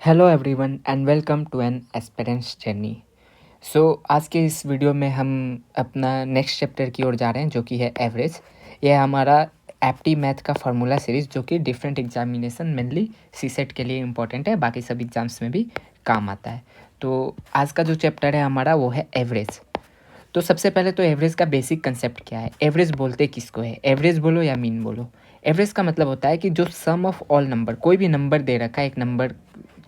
Hello everyone and welcome to an aspirants journey. आज के इस वीडियो में हम अपना नेक्स्ट चैप्टर की ओर जा रहे हैं जो कि है एवरेज। यह हमारा एप्टी मैथ का फार्मूला सीरीज़ जो कि डिफरेंट एग्जामिनेशन मेनली सीसेट के लिए इम्पोर्टेंट है, बाकी सब एग्जाम्स में भी काम आता है। तो आज का जो चैप्टर है हमारा वो है एवरेज। तो सबसे पहले तो एवरेज का बेसिक कंसेप्ट क्या है, एवरेज बोलते किसको है, एवरेज बोलो या मीन बोलो। एवरेज का मतलब होता है कि जो सम ऑफ ऑल नंबर, कोई भी नंबर दे रखा है, एक नंबर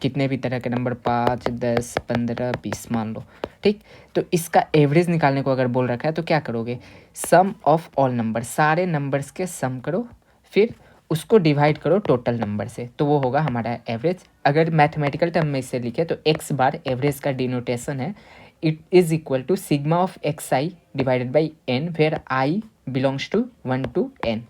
कितने भी तरह के नंबर 5, 10, 15, 20 मान लो, ठीक। तो इसका एवरेज निकालने को अगर बोल रखा है तो क्या करोगे, सम ऑफ ऑल नंबर, सारे नंबर्स के सम करो, फिर उसको डिवाइड करो टोटल नंबर से, तो वो होगा हमारा एवरेज। अगर मैथमेटिकल टर्म में इसे लिखे तो एक्स बार एवरेज का डिनोटेशन है, it is equal to sigma of x i divided by n, where i belongs to 1 to n।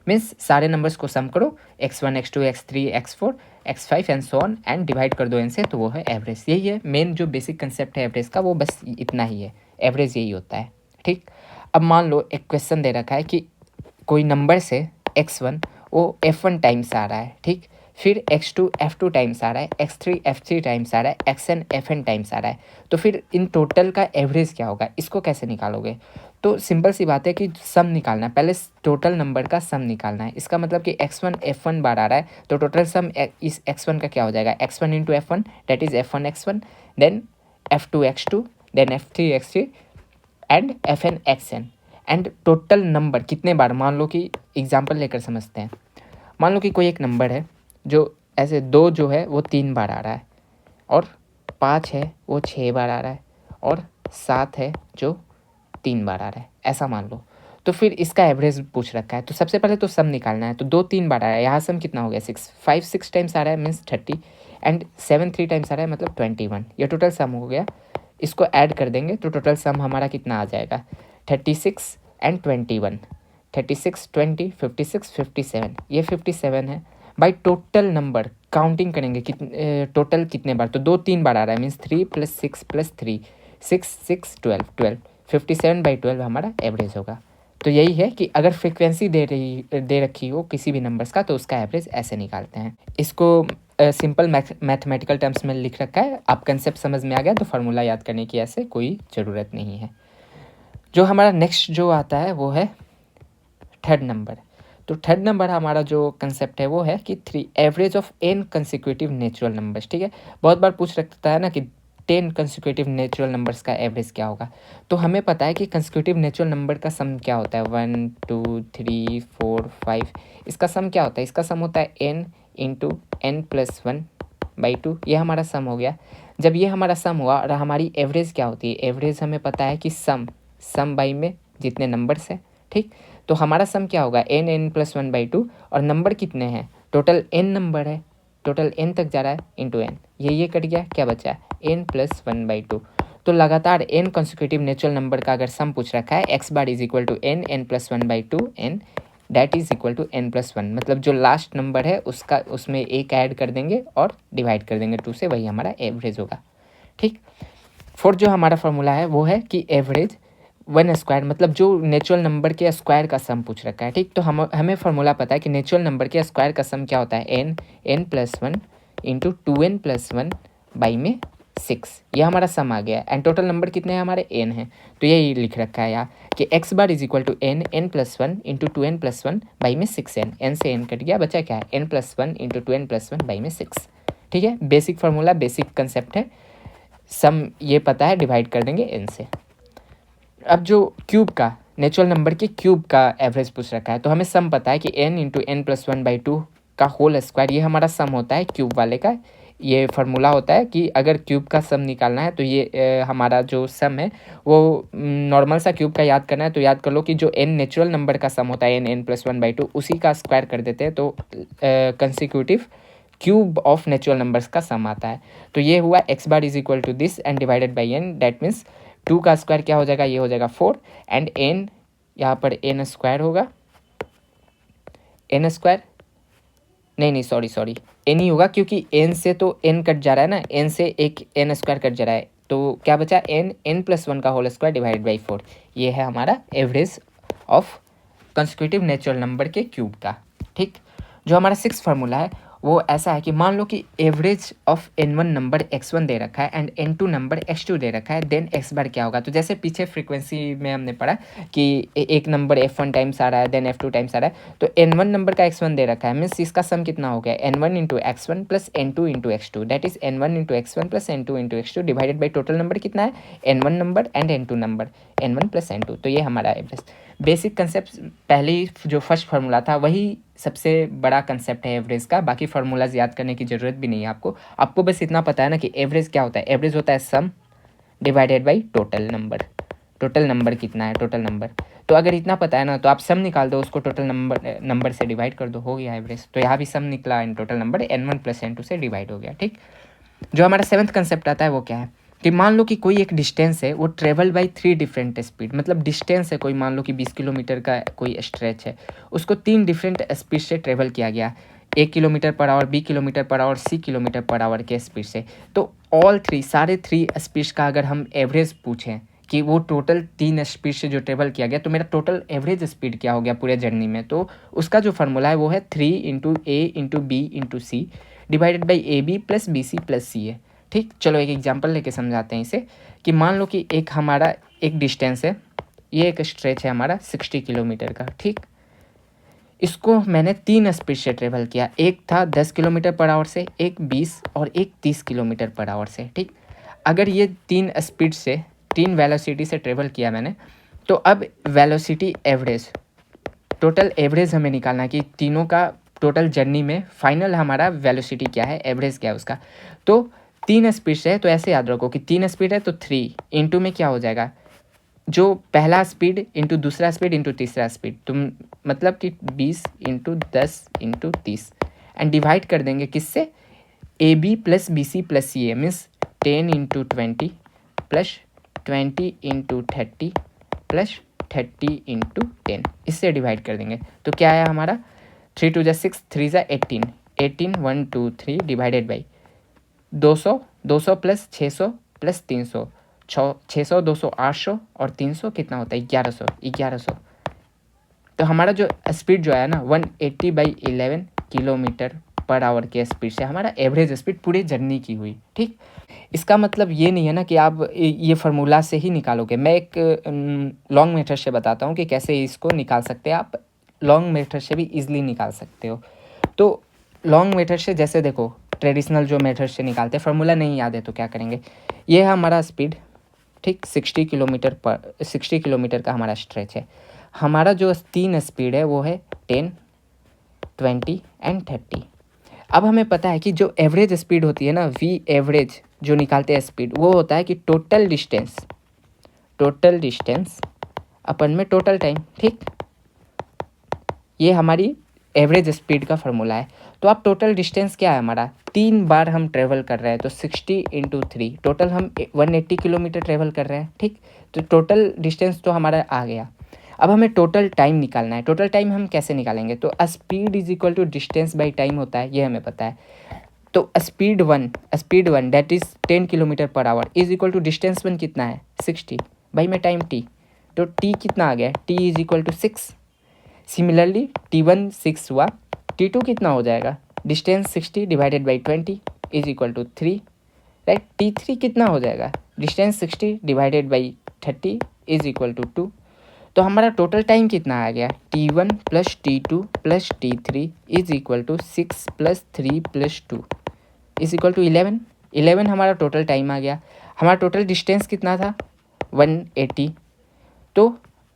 Means सारे नंबर्स को सम करो, x1, x2, x3, x4, x5 and so on, and divide कर दो n से, तो वो है average. यही है मेन जो बेसिक कंसेप्ट है एवरेज का, वो बस इतना ही है, एवरेज यही होता है, ठीक। अब मान लो एक क्वेश्चन दे रखा है कि कोई नंबर से x1 वो f1 टाइम्स आ रहा है, ठीक। फिर x2 f2 टाइम्स आ रहा है, x3 f3 टाइम्स आ रहा है, xn fn टाइम्स आ रहा है। तो फिर इन टोटल का एवरेज क्या होगा, इसको कैसे निकालोगे। तो सिंपल सी बात है कि सम निकालना है, पहले टोटल नंबर का सम निकालना है। इसका मतलब कि x1 f1 बार आ रहा है, तो टोटल सम इस x1 का क्या हो जाएगा, x1 into f1 that is f1 x1, then f2 x2, then f3 x3 and fn xn। And total number कितने बार, मान लो कि एग्जाम्पल लेकर समझते हैं। मान लो कि कोई एक नंबर है जो ऐसे 2 जो है वो 3 बार आ रहा है, और 5 है वो 6 बार आ रहा है, और 7 है जो 3 बार आ रहा है, ऐसा मान लो। तो फिर इसका एवरेज पूछ रखा है, तो सबसे पहले तो सम निकालना है। तो 2 3 बार आ रहा है, यहाँ सम कितना हो गया 6, 5 6 टाइम्स आ रहा है मीन्स 30, एंड 7 3 टाइम्स आ रहा है मतलब 21, ये टोटल सम हो गया। इसको ऐड कर देंगे तो टोटल सम हमारा कितना आ जाएगा, 36 एंड 21, 36 20 56 57, ये 57 है। बाई टोटल नंबर काउंटिंग करेंगे कितने टोटल कितने बार, तो 2 3 बार आ रहा है मीन्स 3 + 6 + 3 6 6 12 12, 57/12 हमारा एवरेज होगा। तो यही है कि अगर फ्रिक्वेंसी दे रखी हो किसी भी नंबर्स का, तो उसका एवरेज ऐसे निकालते हैं। इसको सिंपल मैथमेटिकल टर्म्स में लिख रखा है, आप कंसेप्ट समझ में आ गया तो फार्मूला याद करने की ऐसे कोई ज़रूरत नहीं है। जो हमारा नेक्स्ट जो आता है वो है थर्ड नंबर। तो थर्ड नंबर हमारा जो कंसेप्ट है वो है कि 3 average of n consecutive natural numbers, ठीक है। बहुत बार पूछ रखता है ना कि 10 कंसिक्यूटिव नेचुरल नंबर्स का एवरेज क्या होगा। तो हमें पता है कि कंसिक्यूटिव नेचुरल नंबर का सम क्या होता है, 1 2 3 4 5, इसका सम क्या होता है, इसका सम होता है n इंटू n + 1/2, ये हमारा सम हो गया। जब ये हमारा सम हुआ और हमारी एवरेज क्या होती है, एवरेज हमें पता है कि सम बाई में जितने नंबर्स हैं, ठीक। तो हमारा सम क्या होगा, n + 1/2, और नंबर कितने हैं, टोटल n नंबर है, टोटल n तक जा रहा है इंटू n, ये कट गया, क्या बचा n + 1/2। तो लगातार n कंसेक्यूटिव नेचुरल नंबर का अगर सम पूछ रखा है, x bar is equal to n + 1/2 n that is equal to n + 1, मतलब जो लास्ट नंबर है उसका उसमें एक ऐड कर देंगे और डिवाइड कर देंगे 2 से, वही हमारा एवरेज होगा, ठीक। फोर्थ जो हमारा फॉर्मूला है वो है कि एवरेज 1 स्क्वायर, मतलब जो नेचुरल नंबर के स्क्वायर का सम पूछ रखा है, ठीक। तो हमें फार्मूला पता है कि नेचुरल नंबर के स्क्वायर का सम क्या होता है, n + 1 इंटू 2n + 1 बाई में 6, ये हमारा सम आ गया। एंड टोटल नंबर कितने हैं हमारे, n हैं, तो यही लिख रखा है यहाँ कि x bar is equal to n + 1 into 2n + 1 by में 6n, n से n कट गया, बचा क्या है n + 1 इंटू 2n + 1 बाई में 6, ठीक है। बेसिक फार्मूला, बेसिक कंसेप्ट है, सम ये पता है, डिवाइड कर देंगे n से। अब जो क्यूब का, नेचुरल नंबर के क्यूब का एवरेज पूछ रखा है, तो हमें सम पता है कि n इंटू n + 1/2 का होल स्क्वायर, ये हमारा सम होता है क्यूब वाले का। ये फार्मूला होता है कि अगर क्यूब का सम निकालना है तो ये हमारा जो सम है वो नॉर्मल सा क्यूब का याद करना है, तो याद कर लो कि जो n नेचुरल नंबर का सम होता है n + 1/2, उसी का स्क्वायर कर देते हैं, तो consecutive cube of natural numbers का सम आता है। तो ये हुआ x bar is equal to this and divided by n, that means 2 का स्क्वायर क्या हो जाएगा, ये हो जाएगा 4, एंड n यहाँ पर n स्क्वायर होगा, n स्क्वायर नहीं सॉरी n ही होगा, क्योंकि n से तो n कट जा रहा है ना, n से एक n स्क्वायर कट जा रहा है, तो क्या बचा n + 1 का होल स्क्वायर डिवाइडेड बाई 4, ये है हमारा average of consecutive natural number के क्यूब का, ठीक। जो हमारा 6th फार्मूला है वो ऐसा है कि मान लो कि average of n1 number x1 दे रखा है एंड n2 नंबर x2 दे रखा है, देन x बार क्या होगा। तो जैसे पीछे फ्रीक्वेंसी में हमने पढ़ा कि एक नंबर f1 टाइम्स आ रहा है, देन f2 टाइम्स आ रहा है, तो n1 नंबर का x1 दे रखा है, मीन्स इसका सम कितना हो गया, n1 into x1 plus n2 into x2, that is n1 into x1 plus n2 into x2 divided by total number कितना है, n1 number and n2 number, n1 plus n2। तो ये हमारा एवरेज बेसिक कंसेप्ट, पहली जो first formula था वही सबसे बड़ा कंसेप्ट है एवरेज का। बाकी फार्मूलाज याद करने की ज़रूरत भी नहीं है आपको बस इतना पता है ना कि एवरेज क्या होता है। एवरेज होता है सम divided by total number. Total number कितना है, टोटल नंबर। तो अगर इतना पता है ना तो आप सम निकाल दो, उसको टोटल नंबर से डिवाइड कर दो, हो गया एवरेज। तो यहाँ भी सम निकला in total number n1 plus n2 से डिवाइड हो गया। ठीक, जो हमारा सेवन्थ कंसेप्ट आता है वो क्या है कि मान लो कि कोई एक डिस्टेंस है, वो ट्रेवल बाई 3 डिफरेंट स्पीड, मतलब डिस्टेंस है कोई, मान लो कि 20 किलोमीटर का कोई स्ट्रेच है, उसको 3 डिफरेंट स्पीड से ट्रेवल किया गया, 1 kilometre per our, 20 kilometre per our, 30 kilometre per our के स्पीड से। तो सारे थ्री स्पीड्स का अगर हम एवरेज पूछें कि वो टोटल 3 स्पीड से जो ट्रेवल किया गया, तो मेरा टोटल एवरेज स्पीड क्या हो गया पूरे जर्नी में, तो उसका जो फार्मूला है वो है 3 into A into B into C divided by A B plus B C plus C है। ठीक, चलो एक एग्जांपल लेके समझाते हैं इसे कि मान लो कि एक हमारा एक डिस्टेंस है, ये एक स्ट्रेच है हमारा 60 किलोमीटर का। ठीक, इसको मैंने 3 स्पीड से ट्रेवल किया, एक था 10 किलोमीटर पर आवर से, एक 20 और एक 30 किलोमीटर पर आवर से। ठीक, अगर ये 3 स्पीड से 3 वेलोसिटी से ट्रेवल किया मैंने, तो अब वेलोसिटी एवरेज, टोटल एवरेज हमें निकालना है कि तीनों का टोटल जर्नी में फाइनल हमारा वेलोसिटी क्या है, एवरेज क्या है उसका। तो 3 स्पीड है, तो ऐसे याद रखो कि 3 स्पीड है तो 3 इंटू में क्या हो जाएगा, जो पहला स्पीड इंटू दूसरा स्पीड इंटू तीसरा स्पीड, तुम मतलब कि 20 इंटू 10 इंटू 30 एंड डिवाइड कर देंगे किससे, A B plus B C plus C A, means 10 into 20 plus 20 into 30 plus 30 into 10, इससे डिवाइड कर देंगे। तो क्या आया हमारा, 3 टू जा 6, 3 जा 18, 18 1 2 3 डिवाइडेड बाई 200, 200 प्लस 600 प्लस 300, 600 200 800 और 300 कितना होता है 1100, 1100। तो हमारा जो स्पीड जो आया ना 180 बाई 11 किलोमीटर पर आवर के स्पीड से हमारा एवरेज स्पीड पूरे जर्नी की हुई। ठीक, इसका मतलब ये नहीं है ना कि आप ये फार्मूला से ही निकालोगे। मैं एक लॉन्ग मेथड से बताता हूँ कि कैसे इसको निकाल सकते हैं। आप लॉन्ग मेथड से भी इजीली निकाल सकते हो। तो लॉन्ग मेथड से जैसे देखो, ट्रेडिशनल जो मेथड से निकालते हैं, फार्मूला नहीं याद है तो क्या करेंगे, ये है हमारा स्पीड। ठीक, 60 किलोमीटर का हमारा स्ट्रेच है। हमारा जो 3 स्पीड है वो है 10, 20 एंड 30। अब हमें पता है कि जो एवरेज स्पीड होती है ना, वी एवरेज जो निकालते हैं स्पीड, वो होता है कि टोटल डिस्टेंस अपन में टोटल टाइम। ठीक, ये हमारी एवरेज स्पीड का फार्मूला है। तो आप टोटल डिस्टेंस क्या है हमारा, 3 बार हम ट्रेवल कर रहे हैं, तो 60 इंटू 3, टोटल हम 180 किलोमीटर ट्रेवल कर रहे हैं। ठीक, तो टोटल डिस्टेंस तो हमारा आ गया। अब हमें टोटल टाइम निकालना है। टोटल टाइम हम कैसे निकालेंगे, तो speed is equal to distance by time होता है, ये हमें पता है। तो speed one that is 10 kilometre per hour is equal to distance 1 कितना है 60 बाई में टाइम t, तो t कितना आ गया, t is equal to 6। Similarly t1 6 हुआ, t2 कितना हो जाएगा, distance 60 divided by 20 is equal to 3, right. t3 कितना हो जाएगा, distance 60 divided by 30 is equal to 2। तो हमारा टोटल टाइम कितना आ गया, t1 plus t2 plus t3 is equal to 6 plus 3 plus 2 is equal to 11। 11 हमारा टोटल टाइम आ गया। हमारा टोटल डिस्टेंस कितना था 180। तो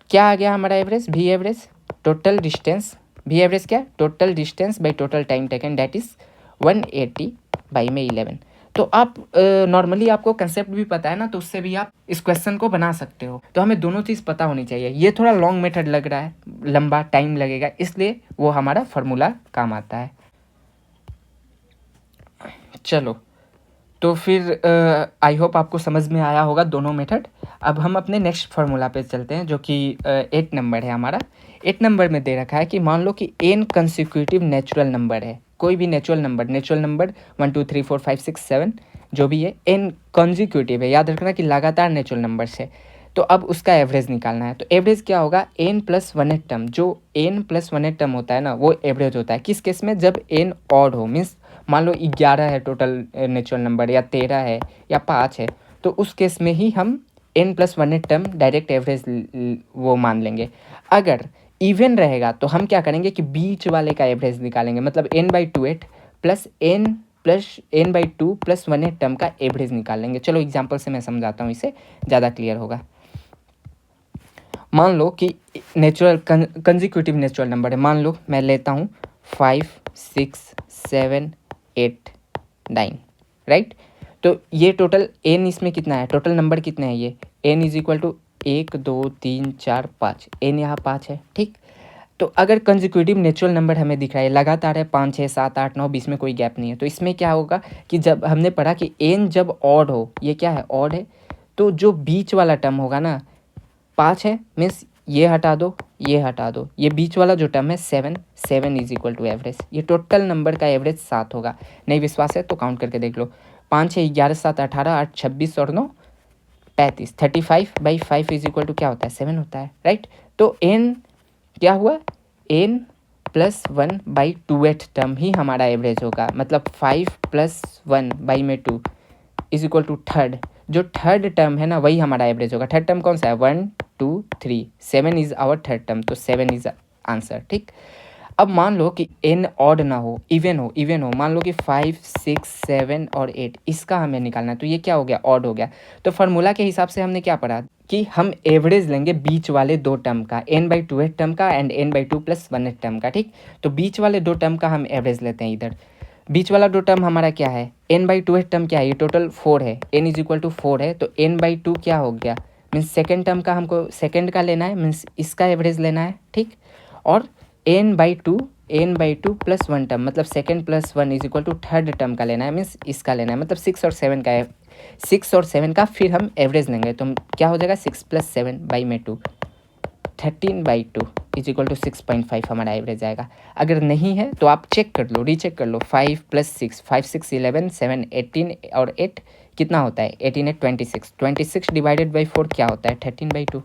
क्या आ गया हमारा average, V average, total distance, V average क्या, total distance by total time taken, that is 180 by में 11। तो आप नॉर्मली आपको कंसेप्ट भी पता है ना, तो उससे भी आप इस क्वेश्चन को बना सकते हो। तो हमें दोनों चीज़ पता होनी चाहिए। ये थोड़ा लॉन्ग मेथड लग रहा है, लंबा टाइम लगेगा, इसलिए वो हमारा फार्मूला काम आता है। चलो, तो फिर आई होप आपको समझ में आया होगा दोनों मेथड। अब हम अपने नेक्स्ट फार्मूला पे चलते हैं, जो कि 8 नंबर है हमारा। 8 नंबर में दे रखा है कि मान लो कि n कंसिक्यूटिव नेचुरल नंबर है, कोई भी नेचुरल नंबर 1 2 3 4 5 6 7 जो भी है, n कंसिक्यूटिव है, याद रखना कि लगातार नेचुरल नंबर से। तो अब उसका एवरेज निकालना है। तो एवरेज क्या होगा, n प्लस 1 टर्म, जो n प्लस 1 टर्म होता है ना, वो एवरेज होता है किस केस में, जब n ऑड हो, मीन्स मान लो 11 है टोटल नेचुरल नंबर, या 13 है, या 5 है, तो उस केस में ही हम n+1 टर्म डायरेक्ट एवरेज वो मान लेंगे। अगर इवन रहेगा तो हम क्या करेंगे कि बीच वाले का एवरेज निकालेंगे, मतलब n/2 plus n/2 plus 1 term का एवरेज निकाल लेंगे। चलो एग्जाम्पल से मैं समझाता हूँ, इससे ज़्यादा क्लियर होगा। मान लो कि नेचुरल कंजिक्यूटिव नेचुरल नंबर है, मान लो मैं लेता हूँ 5, 6, 7, 8, 9, राइट। तो ये टोटल n इसमें कितना है, टोटल नंबर कितने हैं ये, n is equal to 1, 2, 3, 4, 5, n यहाँ 5 है, ठीक। तो अगर कंजिक्यूटिव नेचुरल नंबर हमें दिख रहा है लगातार है 5, 6, 7, 8, 9, 20 में कोई गैप नहीं है, तो इसमें क्या होगा कि जब हमने पढ़ा कि n जब ऑड हो, ये क्या है ऑड है, तो जो बीच वाला टर्म होगा ना 5 है, मीन्स ये हटा दो, ये हटा दो, ये बीच वाला जो टर्म है 7 इज इक्वल टू एवरेज, ये टोटल नंबर का एवरेज 7 होगा। नहीं विश्वास है तो काउंट करके देख लो, 5, 6, 11, 7, 18, 8, 26 और 9, 35, 35/5 इज इक्वल टू क्या होता है 7 होता है, राइट। तो n क्या हुआ, n+1/2 टर्म ही हमारा एवरेज होगा, मतलब 5 + 1/2 इज इक्वल टू थर्ड, जो थर्ड टर्म है ना वही हमारा एवरेज होगा। थर्ड टर्म कौन सा है, 1, 2, 3, 7 इज आवर थर्ड टर्म, तो 7 इज आंसर, ठीक। अब मान लो कि n ऑड ना हो, इवन हो, मान लो कि 5, 6, 7 और 8, इसका हमें निकालना है, तो ये क्या हो गया ऑड हो गया। तो फार्मूला के हिसाब से हमने क्या पढ़ा कि हम एवरेज लेंगे बीच वाले दो टर्म का, n/2 टर्म का एंड n/2 प्लस 1 टर्म का, ठीक। तो बीच वाले दो टर्म का हम एवरेज लेते हैं इधर। बीच वाला दो टर्म हमारा क्या है, n/2 टर्म क्या है, ये टोटल 4 है, n इज इक्वल टू 4 है, तो n/2 क्या हो गया, मीन्स सेकेंड टर्म का हमको सेकेंड का लेना है, मीन्स इसका एवरेज लेना है, ठीक। और n/2 प्लस 1 टर्म, मतलब second plus 1 is equal to third term का लेना है, मीन्स इसका लेना है, मतलब 6 और 7 का है, 6 और 7 का फिर हम एवरेज लेंगे, तो क्या हो जाएगा 6 + 7/2, 13/2 इज इक्वल टू 6.5 हमारा एवरेज आएगा। अगर नहीं है तो आप चेक कर लो, रीचेक कर लो, 5 + 6, 5, 6, 11, 7, 18 और 8 कितना होता है, 18 है 26, 26 डिवाइडेड बाई 4 क्या होता है 13/2,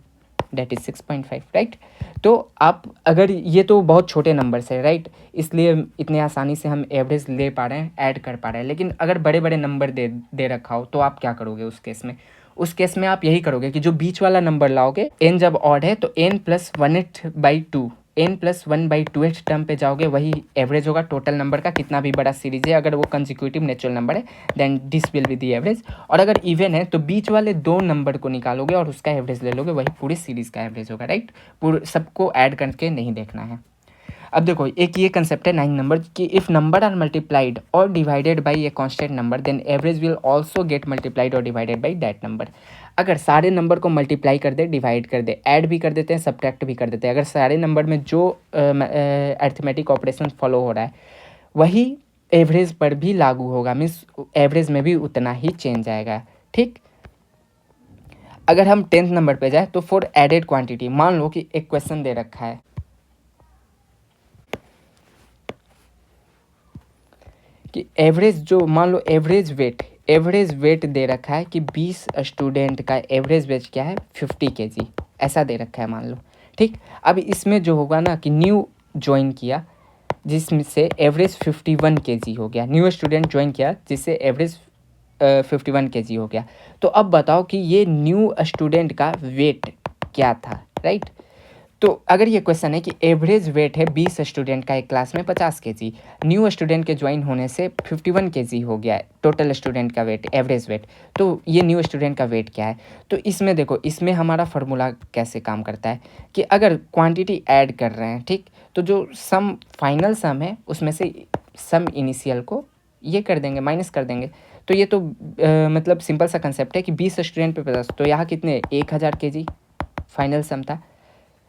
डेट इज 6.5, राइट। तो आप अगर ये तो बहुत छोटे नंबर से, राइट, इसलिए इतने आसानी से हम एवरेज ले पा रहे हैं, ऐड कर पा रहे हैं, लेकिन अगर बड़े बड़े नंबर दे रखा हो तो आप क्या करोगे उस केस में, उस केस में आप यही करोगे कि जो बीच वाला नंबर लाओगे, n जब ऑड है तो n+1/2 n+1/2 टर्म पे जाओगे, वही एवरेज होगा टोटल नंबर का, कितना भी बड़ा सीरीज है, अगर वो कंसेक्यूटिव नेचुरल नंबर है then this will be the average. और अगर इवन है तो बीच वाले दो नंबर को निकालोगे और उसका एवरेज ले लोगे, वही पूरी सीरीज का एवरेज होगा, राइट। पूरे सबको ऐड करके नहीं देखना है। अब देखो एक ये कंसेप्ट है 9 नंबर कि इफ़ नंबर आर मल्टीप्लाइड और divided by a constant number then average will also get multiplied और डिवाइडेड बाई दैट नंबर। अगर सारे नंबर को मल्टीप्लाई कर दे, डिवाइड कर दे, ऐड भी कर देते हैं, सब्ट्रैक्ट भी कर देते हैं, अगर सारे नंबर में जो अरिथमेटिक ऑपरेशन फॉलो हो रहा है वही एवरेज पर भी लागू होगा, मीन्स एवरेज में भी उतना ही चेंज आएगा, ठीक। अगर हम 10th नंबर पे जाए तो फॉर एडेड क्वांटिटी, मान लो कि एक क्वेश्चन दे रखा है कि एवरेज, जो मान लो एवरेज वेट दे रखा है कि 20 स्टूडेंट का एवरेज वेट क्या है 50 kg, ऐसा दे रखा है मान लो, ठीक। अब इसमें जो होगा ना कि न्यू ज्वाइन किया जिसमें से एवरेज 51 kg हो गया, न्यू स्टूडेंट ज्वाइन किया जिससे एवरेज 51 kg हो गया। तो अब बताओ कि ये न्यू स्टूडेंट का वेट क्या था, राइट। तो अगर ये क्वेश्चन है कि एवरेज वेट है 20 स्टूडेंट का एक क्लास में 50 kg, न्यू स्टूडेंट के ज्वाइन होने से 51 kg हो गया है टोटल स्टूडेंट का वेट, एवरेज वेट, तो ये न्यू स्टूडेंट का वेट क्या है। तो इसमें देखो, इसमें हमारा फार्मूला कैसे काम करता है कि अगर क्वांटिटी ऐड कर रहे हैं, ठीक, तो जो सम फाइनल सम है उसमें से सम इनिशियल को ये कर देंगे, माइनस कर देंगे। तो ये तो मतलब सिंपल सा कंसेप्ट है कि 20 स्टूडेंट पे 50, तो यहाँ कितने 1000 kg फाइनल सम था,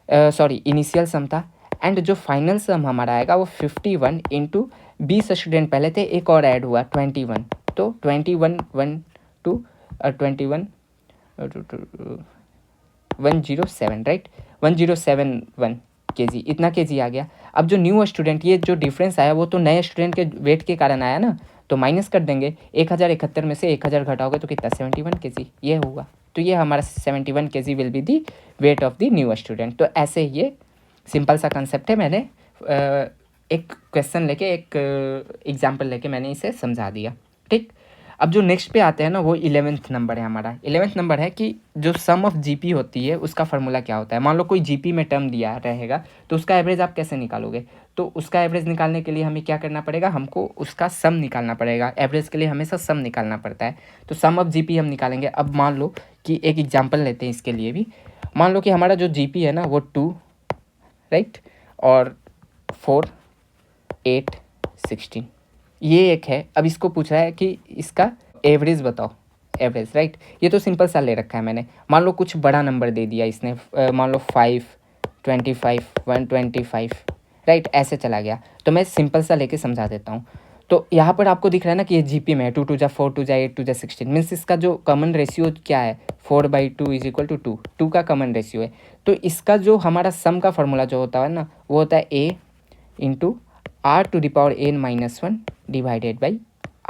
सॉरी इनिशियल सम था, एंड जो फाइनल सम हमारा आएगा वो 51 इंटू 20 स्टूडेंट पहले थे, एक और ऐड हुआ 21, तो 21 1 2 21 107, राइट, 1071 kg, इतना kg आ गया। अब जो न्यू स्टूडेंट, ये जो डिफरेंस आया वो तो नए स्टूडेंट के वेट के कारण आया ना, तो माइनस कर देंगे, 1071 में से 1000 घटाओगे तो कितना 71 kg ये होगा। तो ये हमारा 71 kg will be the weight of the new student. तो ऐसे ये सिंपल सा कंसेप्ट है, मैंने एक क्वेश्चन लेके, एक एग्जाम्पल लेके मैंने इसे समझा दिया, ठीक। अब जो नेक्स्ट पे आते हैं ना, वो 11th नंबर है हमारा। 11th नंबर है कि जो सम ऑफ जीपी होती है उसका फार्मूला क्या होता है। मान लो कोई जीपी में टर्म दिया रहेगा, तो उसका एवरेज आप कैसे निकालोगे। तो उसका एवरेज निकालने के लिए हमें क्या करना पड़ेगा, हमको उसका सम निकालना पड़ेगा। एवरेज के लिए हमेशा सम निकालना पड़ता है, तो सम ऑफ जीपी हम निकालेंगे। अब मान लो कि एक एग्जाम्पल लेते हैं इसके लिए भी। मान लो कि हमारा जो जीपी है ना वो 2, राइट, और 4, 8, 16 ये एक है। अब इसको पूछ रहा है कि इसका एवरेज बताओ, एवरेज, राइट। ये तो सिंपल सा ले रखा है मैंने। मान लो कुछ बड़ा नंबर दे दिया इसने, मान लो 5, 25, 125, राइट, ऐसे चला गया। तो मैं सिंपल सा लेके समझा देता हूँ। तो यहाँ पर आपको दिख रहा है ना कि ये जीपी में है, 2 2 जा 4, 2 जा 8, 2 जा 16, मीन्स इसका जो कॉमन रेशियो क्या है, 4/2 इज इक्वल टू 2, 2 का कॉमन रेशियो है। तो इसका जो हमारा सम का फॉर्मूला जो होता है ना, वो होता है a into r⁻n-1 divided by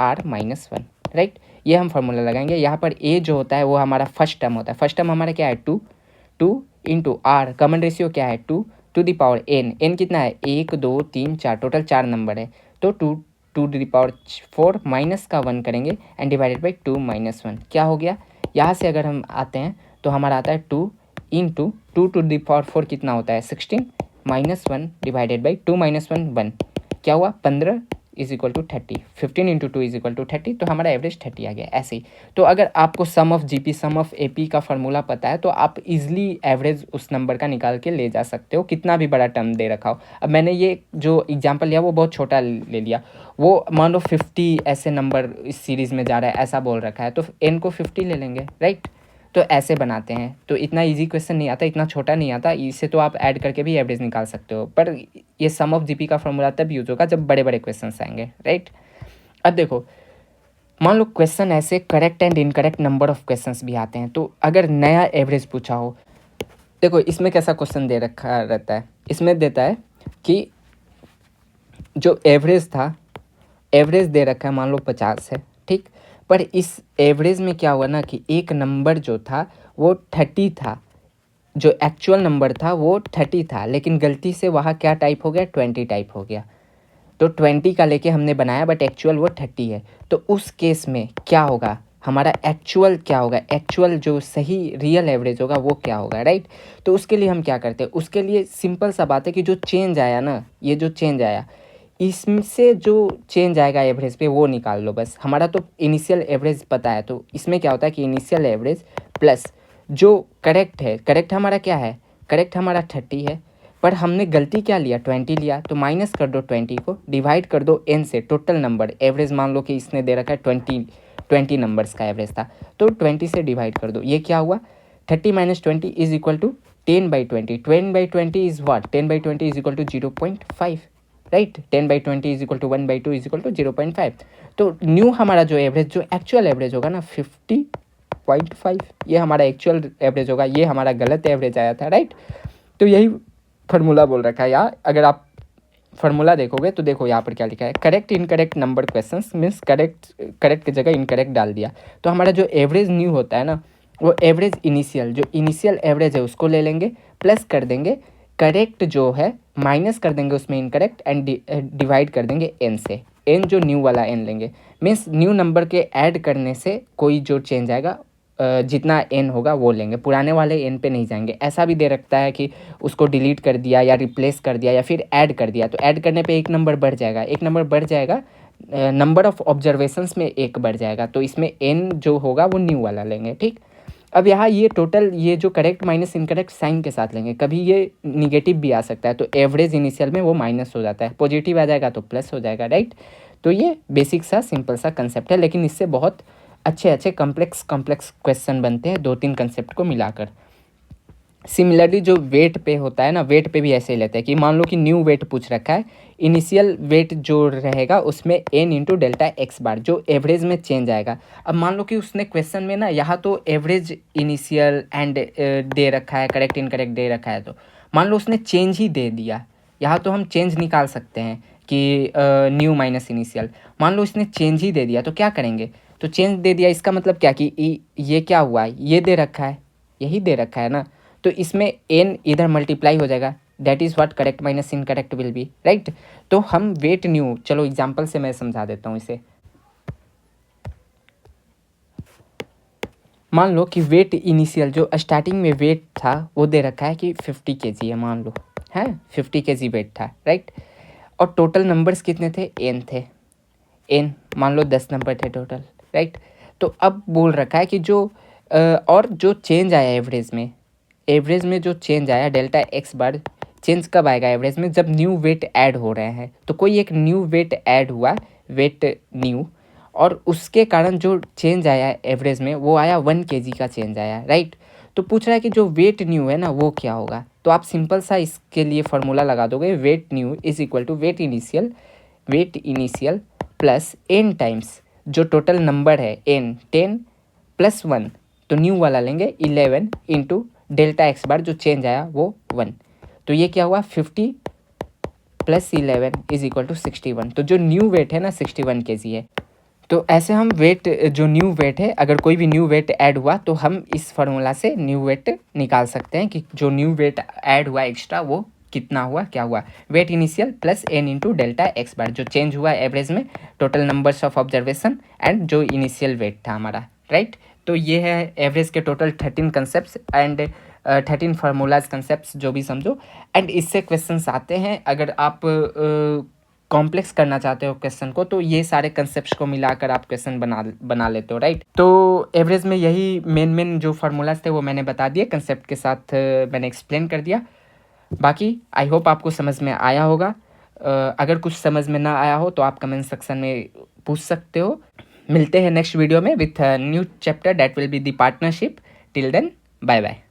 r-1, right. ये हम फार्मूला लगाएंगे। यहाँ पर a जो होता है वो हमारा फर्स्ट टर्म होता है। फर्स्ट टर्म हमारा क्या है, 2, 2 इंटू r, कॉमन रेशियो क्या है, 2 टू द पावर n कितना है, 1 2 3 4, टोटल 4 नंबर है। तो 2 टू द पावर 4 माइनस का 1 करेंगे एंड डिवाइडेड बाई 2 - 1, क्या हो गया। यहाँ से अगर हम आते हैं तो हमारा आता है 2 इंटू 2 टू द पावर 4 कितना होता है, 16 -1 डिवाइडेड बाई 2 - 1 1, क्या हुआ, 15 is equal to 30। 15 into 2 is equal to 30, तो हमारा एवरेज 30 आ गया। ऐसे ही तो अगर आपको sum of GP, sum of AP का फार्मूला पता है तो आप इजीली एवरेज उस नंबर का निकाल के ले जा सकते हो, कितना भी बड़ा टर्म दे रखा हो। अब मैंने ये जो एग्जांपल लिया वो बहुत छोटा ले लिया। वो मान लो 50 ऐसे नंबर इस सीरीज़ में जा रहा है, ऐसा बोल रखा है, तो n को 50 ले लेंगे, राइट। तो ऐसे बनाते हैं। तो इतना इजी क्वेश्चन नहीं आता, इतना छोटा नहीं आता, इसे तो आप ऐड करके भी एवरेज निकाल सकते हो। पर ये सम ऑफ जीपी का फॉर्मूला तब यूज होगा जब बड़े बड़े क्वेश्चन आएंगे, राइट। अब देखो, मान लो क्वेश्चन ऐसे correct and incorrect number of questions भी आते हैं। तो अगर नया एवरेज पूछा हो, देखो इसमें कैसा क्वेश्चन दे रखा रहता है, इसमें देता है कि जो एवरेज था, एवरेज दे रखा है मान लो 50 है, ठीक। पर इस एवरेज में क्या हुआ ना कि एक नंबर जो था वो 30 था, जो एक्चुअल नंबर था वो 30 था, लेकिन गलती से वहाँ क्या टाइप हो गया, 20 टाइप हो गया। तो 20 का लेके हमने बनाया बट एक्चुअल वो 30 है। तो उस केस में क्या होगा, हमारा एक्चुअल क्या होगा, एक्चुअल जो सही रियल एवरेज होगा वो क्या होगा, राइट। तो उसके लिए हम क्या करते हैं, उसके लिए सिंपल सा बात है कि जो चेंज आया ना, ये जो चेंज आया, इससे जो चेंज आएगा एवरेज पे वो निकाल लो बस। हमारा तो इनिशियल एवरेज पता है, तो इसमें क्या होता है कि इनिशियल एवरेज प्लस जो करेक्ट है, करेक्ट हमारा क्या है, करेक्ट हमारा 30 है, पर हमने गलती क्या लिया, 20 लिया। तो माइनस कर दो 20 को, डिवाइड कर दो n से, टोटल नंबर एवरेज मान लो कि इसने दे रखा है 20 नंबर्स का एवरेज था, तो 20 से डिवाइड कर दो। ये क्या हुआ, 30 - 20 is equal to 10/20। 10/20 is what, 10/20 is equal to 0.5, right. 10/20 is equal to 1/2 is equal to 0.5। तो न्यू हमारा जो एवरेज, जो एक्चुअल एवरेज होगा ना 50.5, ये हमारा एक्चुअल एवरेज होगा। ये हमारा गलत एवरेज आया था, राइट। तो यही फार्मूला बोल रखा है यार। अगर आप फार्मूला देखोगे तो देखो यहाँ पर क्या लिखा है, correct incorrect number questions, means correct की जगह इनकरेक्ट डाल दिया। तो हमारा जो एवरेज न्यू होता है ना, वो एवरेज इनिशियल, जो इनिशियल एवरेज है उसको ले लेंगे, प्लस कर देंगे करेक्ट जो है, माइनस कर देंगे उसमें इनकरेक्ट एंड डिवाइड कर देंगे n से। n जो न्यू वाला n लेंगे, मीन्स न्यू नंबर के ऐड करने से कोई जो चेंज आएगा, जितना n होगा वो लेंगे, पुराने वाले n पे नहीं जाएंगे। ऐसा भी दे रखता है कि उसको डिलीट कर दिया या रिप्लेस कर दिया या फिर ऐड कर दिया, तो ऐड करने पे एक नंबर बढ़ जाएगा, एक नंबर बढ़ जाएगा, नंबर ऑफ ऑब्जर्वेशंस में एक बढ़ जाएगा। तो इसमें n जो होगा वो न्यू वाला लेंगे, ठीक। अब यहाँ ये टोटल, ये जो करेक्ट माइनस इनकरेक्ट साइन के साथ लेंगे, कभी ये निगेटिव भी आ सकता है, तो एवरेज इनिशियल में वो माइनस हो जाता है, पॉजिटिव आ जाएगा तो प्लस हो जाएगा, राइट। तो ये बेसिक सा सिंपल सा कंसेप्ट है, लेकिन इससे बहुत अच्छे अच्छे कॉम्प्लेक्स क्वेश्चन बनते हैं 2-3 कंसेप्ट को मिलाकर। सिमिलरली जो वेट पे होता है ना, वेट पे भी ऐसे ही लेते हैं कि मान लो कि न्यू वेट पूछ रखा है, इनिशियल वेट जो रहेगा उसमें n into delta X bar, जो एवरेज में चेंज आएगा। अब मान लो कि उसने क्वेश्चन में ना यहाँ तो एवरेज इनिशियल एंड दे रखा है, करेक्ट इनकरेक्ट दे रखा है, तो मान लो उसने चेंज ही दे दिया, यहाँ तो हम चेंज निकाल सकते हैं कि न्यू माइनस इनिशियल। मान लो इसने चेंज ही दे दिया तो क्या करेंगे, तो चेंज दे दिया इसका मतलब क्या कि ये क्या हुआ, ये दे रखा है, यही दे रखा है ना, तो इसमें n इधर मल्टीप्लाई हो जाएगा, that is what correct minus incorrect will be, right. तो हम वेट न्यू, चलो एग्जाम्पल से मैं समझा देता हूँ इसे। मान लो कि वेट इनिशियल जो स्टार्टिंग में वेट था वो दे रखा है कि 50 kg है, मान लो है 50 kg वेट था, राइट। और टोटल नंबर्स कितने थे, n थे, n मान लो 10 नंबर थे टोटल, राइट। तो अब बोल रखा है कि जो और जो चेंज आया एवरेज में जो चेंज आया डेल्टा एक्स बार, चेंज कब आएगा एवरेज में, जब न्यू वेट ऐड हो रहे हैं। तो कोई एक न्यू वेट ऐड हुआ, वेट न्यू, और उसके कारण जो चेंज आया एवरेज में वो आया 1 kg का चेंज आया, राइट। तो पूछ रहा है कि जो वेट न्यू है ना वो क्या होगा। तो आप सिंपल सा इसके लिए फॉर्मूला लगा दोगे, weight new is equal to weight initial plus n times जो टोटल नंबर है n 10 प्लस 1, तो न्यू वाला लेंगे 11 इंटू डेल्टा एक्स बार जो चेंज आया वो 1। तो ये क्या हुआ, 50 प्लस 11 इज इक्वल टू 61। तो जो न्यू वेट है ना 61 kg है। तो ऐसे हम वेट, जो न्यू वेट है, अगर कोई भी न्यू वेट ऐड हुआ तो हम इस फार्मूला से न्यू वेट निकाल सकते हैं कि जो न्यू वेट ऐड हुआ एक्स्ट्रा वो कितना हुआ, क्या हुआ, weight initial plus n into delta X bar जो चेंज हुआ एवरेज में, total numbers of observation and जो इनिशियल वेट था हमारा, राइट। तो ये है एवरेज के total 13 concept and 13 formulas concept जो भी समझो। एंड इससे क्वेश्चंस आते हैं, अगर आप कॉम्प्लेक्स करना चाहते हो क्वेश्चन को तो ये सारे कंसेप्ट्स को मिलाकर आप क्वेश्चन बना लेते हो, राइट। तो एवरेज में यही मेन जो फार्मूलाज थे वो मैंने बता दिए, कंसेप्ट के साथ मैंने एक्सप्लेन कर दिया। बाकी आई होप आपको समझ में आया होगा। अगर कुछ समझ में ना आया हो तो आप कमेंट सेक्शन में पूछ सकते हो। मिलते हैं नेक्स्ट वीडियो में with new chapter that will be the partnership. Till then bye bye.